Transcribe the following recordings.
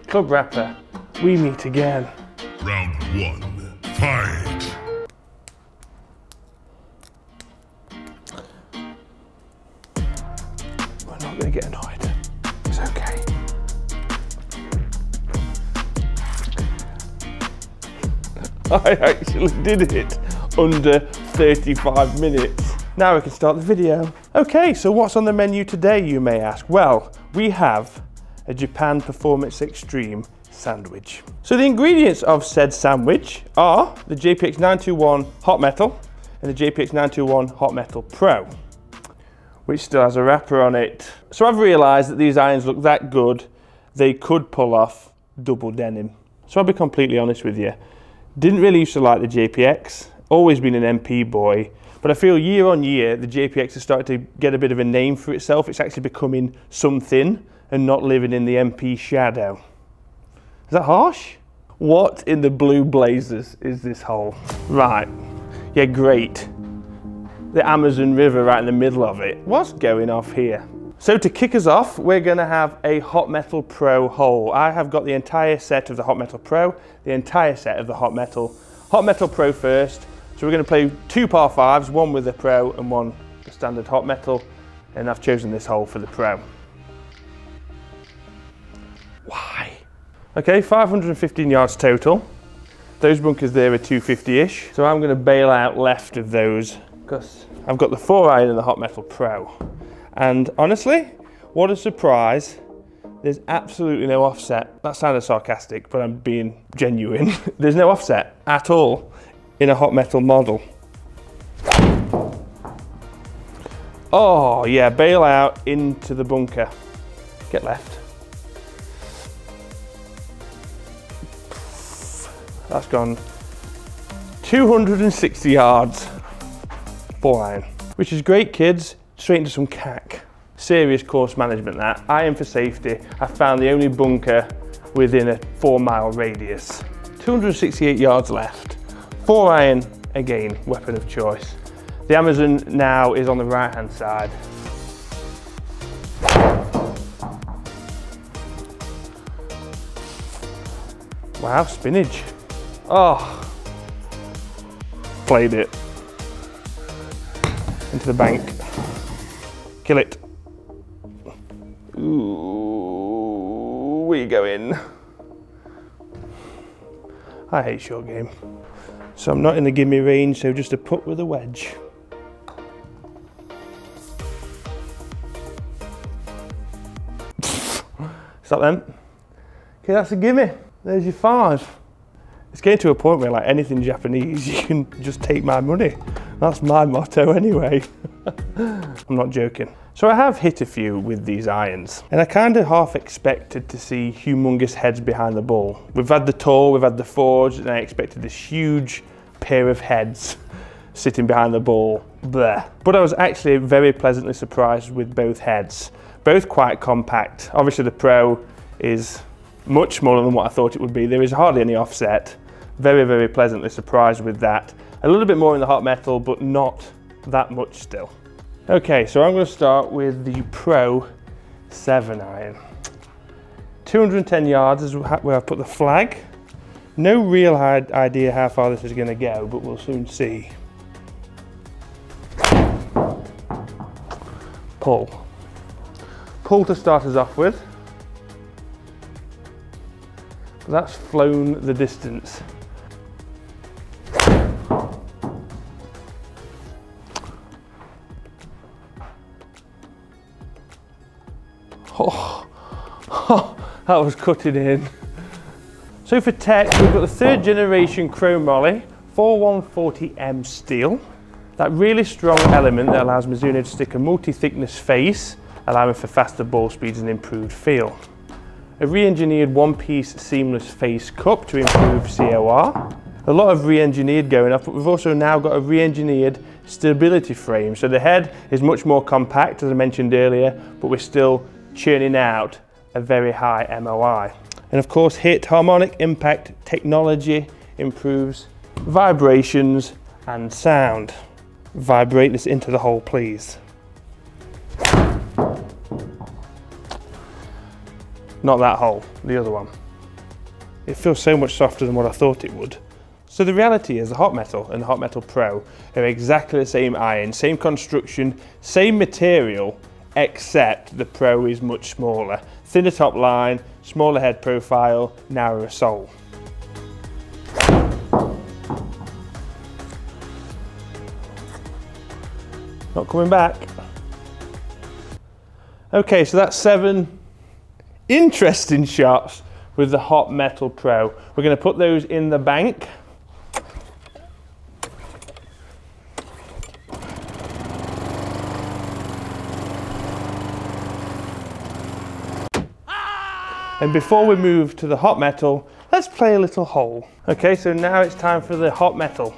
Club Rapper, we meet again. Round 1, fight! We're not going to get annoyed. It's okay. I actually did it under 35 minutes. Now we can start the video. Okay, so what's on the menu today, you may ask? Well, we have a Japan Performance Extreme sandwich. So the ingredients of said sandwich are the JPX 921 Hot Metal and the JPX 921 Hot Metal Pro, which still has a wrapper on it. So I've realised that these irons look that good, they could pull off double denim. So I'll be completely honest with you. Didn't really used to like the JPX, always been an MP boy, but I feel year on year the JPX has started to get a bit of a name for itself. It's actually becoming something and not living in the MP shadow. Is that harsh? What in the blue blazers is this hole? Right, yeah, great. The Amazon River right in the middle of it. What's going off here? So to kick us off, we're gonna have a Hot Metal Pro hole. I have got the entire set of the Hot Metal Pro, the entire set of the Hot Metal Pro first. So we're gonna play 2 par 5s, one with the Pro and one the standard Hot Metal, and I've chosen this hole for the Pro. Why? Okay, 515 yards total. Those bunkers there are 250-ish. So I'm gonna bail out left of those because I've got the 4-iron and the Hot Metal Pro. And honestly, what a surprise. There's absolutely no offset. That sounded sarcastic, but I'm being genuine. There's no offset at all in a Hot Metal model. Oh yeah, bail out into the bunker. Get left. That's gone 260 yards, 4-iron, which is great, kids. Straight into some cack. Serious course management that. Iron for safety. I found the only bunker within a 4-mile radius. 268 yards left. 4-iron, again, weapon of choice. The Amazon now is on the right-hand side. Wow, spinach. Oh, played it. Into the bank. Kill it. Ooh, where you going? I hate short game. So I'm not in the gimme range, so just a putt with a wedge. Stop them. Okay, that's a gimme. There's your 5. It's getting to a point where, like anything Japanese, you can just take my money. That's my motto anyway. I'm not joking. So I have hit a few with these irons, and I kind of half expected to see humongous heads behind the ball. We've had the Tour, we've had the Forge, and I expected this huge pair of heads sitting behind the ball. Blech. But I was actually very pleasantly surprised with both heads. Both quite compact. Obviously the Pro is much smaller than what I thought it would be. There is hardly any offset. Very, very pleasantly surprised with that. A little bit more in the Hot Metal, but not that much still. Okay, so I'm going to start with the Pro 7-iron. 210 yards is where I put the flag. No real idea how far this is going to go, but we'll soon see. Pull. Pull to start us off with. That's flown the distance. Oh, that was cutting in. So for tech, we've got the 3rd generation chromoly 4140M steel. That really strong element that allows Mizuno to stick a multi-thickness face, allowing for faster ball speeds and improved feel. A re-engineered one-piece seamless face cup to improve COR. A lot of re-engineered going off, but we've also now got a re-engineered stability frame. So the head is much more compact, as I mentioned earlier, but we're still churning out a very high MOI. And of course, HIT harmonic impact technology improves vibrations and sound. Vibrate this into the hole, please. Not that hole, the other one. It feels so much softer than what I thought it would. So the reality is the Hot Metal and the Hot Metal Pro are exactly the same iron, same construction, same material, except the Pro is much smaller. Thinner top line, smaller head profile, narrower sole. Not coming back. Okay, so that's 7 interesting shots with the Hot Metal Pro. We're going to put those in the bank. And before we move to the Hot Metal, let's play a little hole. Okay, so now it's time for the Hot Metal.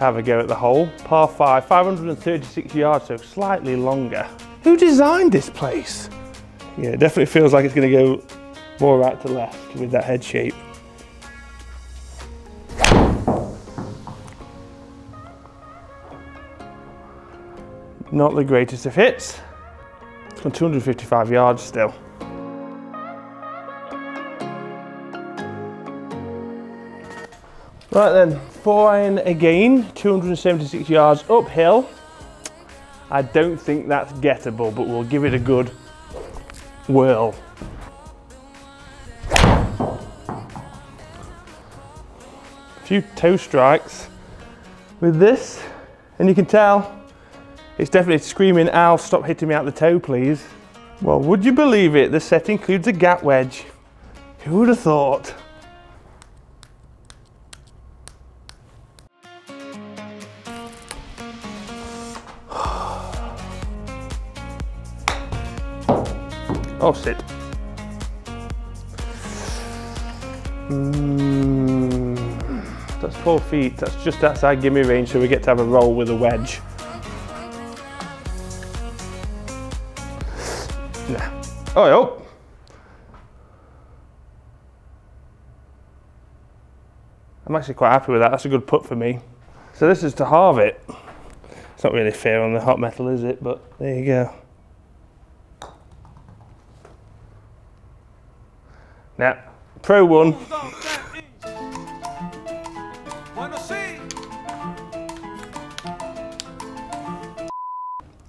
Have a go at the hole. Par 5, 536 yards, so slightly longer. Who designed this place? Yeah, it definitely feels like it's going to go more right to left with that head shape. Not the greatest of hits. It's gone 255 yards still. Right then, 4-iron again, 276 yards uphill. I don't think that's gettable, but we'll give it a good whirl. A few toe strikes with this, and you can tell it's definitely screaming, Al, stop hitting me out the toe, please. Well, would you believe it? The set includes a gap wedge. Who would have thought? Oh, sit. That's 12 feet. That's just outside gimme range, so we get to have a roll with a wedge. Nah. Oh. I'm actually quite happy with that. That's a good putt for me. So this is to halve it. It's not really fair on the Hot Metal, is it? But there you go. Now, Pro 1.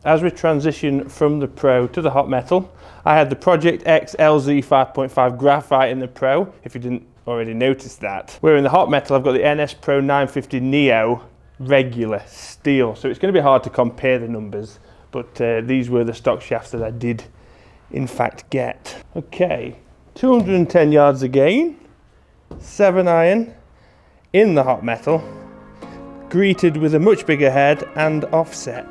As we transition from the Pro to the Hot Metal, I had the Project X LZ 5.5 graphite in the Pro, if you didn't already notice that. Where in the Hot Metal, I've got the NS Pro 950 Neo regular steel. So it's going to be hard to compare the numbers, but these were the stock shafts that I did in fact get. Okay. 210 yards again, 7-iron in the Hot Metal, greeted with a much bigger head and offset.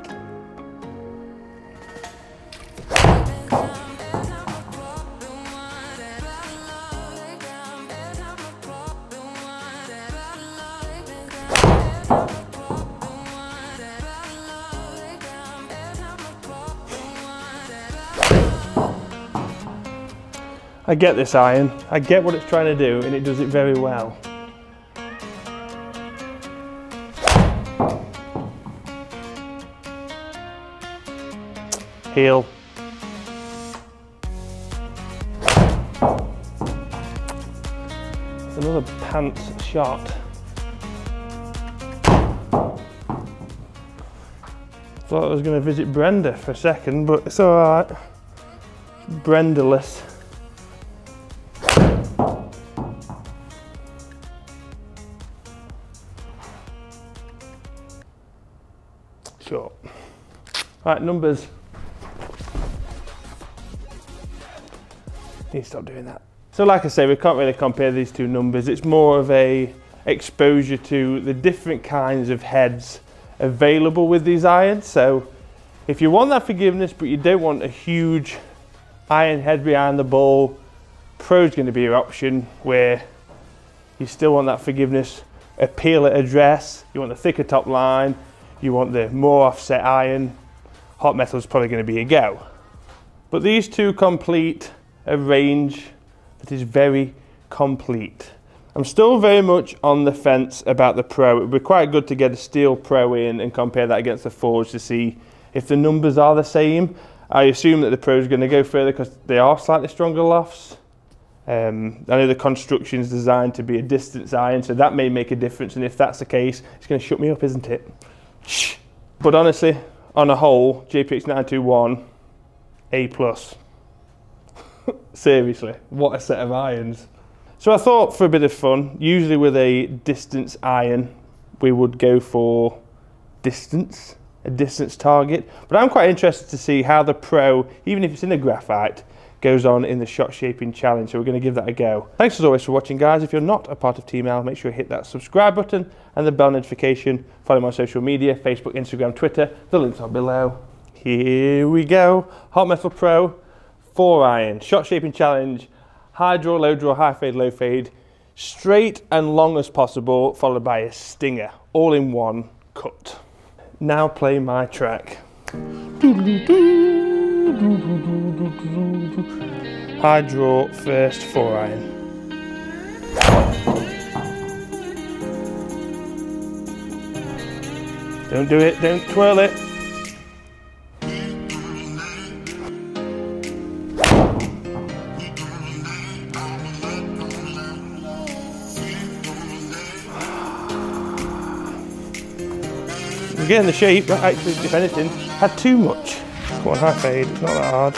I get this iron, I get what it's trying to do, and it does it very well. Heel. Another pants shot. Thought I was going to visit Brenda for a second, but it's alright. Brenda-less. Short. Right, numbers. Need to stop doing that. So like I say, we can't really compare these two numbers. It's more of a exposure to the different kinds of heads available with these irons. So if you want that forgiveness, but you don't want a huge iron head behind the ball, Pro's going to be your option, where you still want that forgiveness, appeal at address, you want the thicker top line, you want the more offset iron, Hot Metal is probably going to be a go. But these two complete a range that is very complete. I'm still very much on the fence about the Pro. It would be quite good to get a steel Pro in and compare that against the Forge to see if the numbers are the same. I assume that the Pro is going to go further because they are slightly stronger lofts. I know the construction's designed to be a distance iron, so that may make a difference, and if that's the case, it's going to shut me up, isn't it? Shh. But honestly, on a whole, JPX 921, A+. Seriously, what a set of irons. So I thought for a bit of fun, usually with a distance iron, we would go for distance, a distance target, but I'm quite interested to see how the Pro, even if it's in a graphite, goes on in the shot shaping challenge, so we're going to give that a go. Thanks as always for watching, guys. If you're not a part of TEAMAL, make sure you hit that subscribe button and the bell notification. Follow my social media, Facebook, Instagram, Twitter. The links are below. Here we go. Hot Metal Pro 4-iron shot shaping challenge. High draw, low draw, high fade, low fade. Straight and long as possible, followed by a stinger. All in one cut. Now play my track. High draw, first 4-iron. Don't do it, don't twirl it. I'm getting the shape, but actually, if anything, had too much. Come on, high fade, it's not that hard.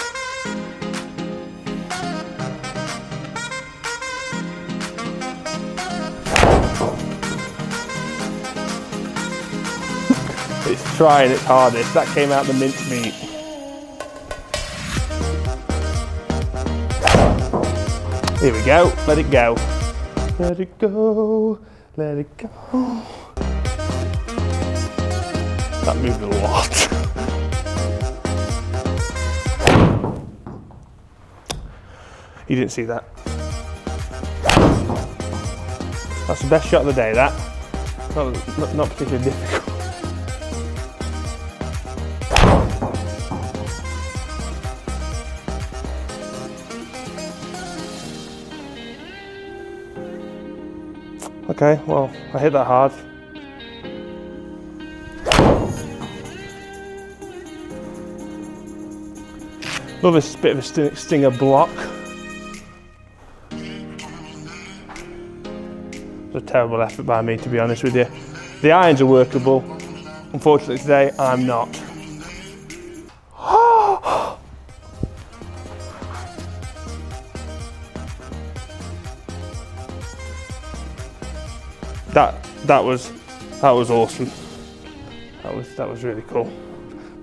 It's trying its hardest. That came out the mincemeat. Here we go. Let it go. Let it go. Let it go. That moved a lot. You didn't see that. That's the best shot of the day, that. Not particularly difficult. Okay, well, I hit that hard. Love this bit of a stinger block. It's a terrible effort by me, to be honest with you. The irons are workable. Unfortunately today, I'm not. That was awesome. That was really cool.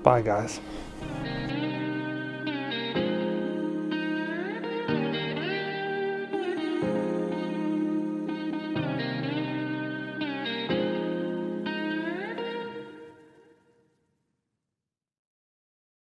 Bye, guys.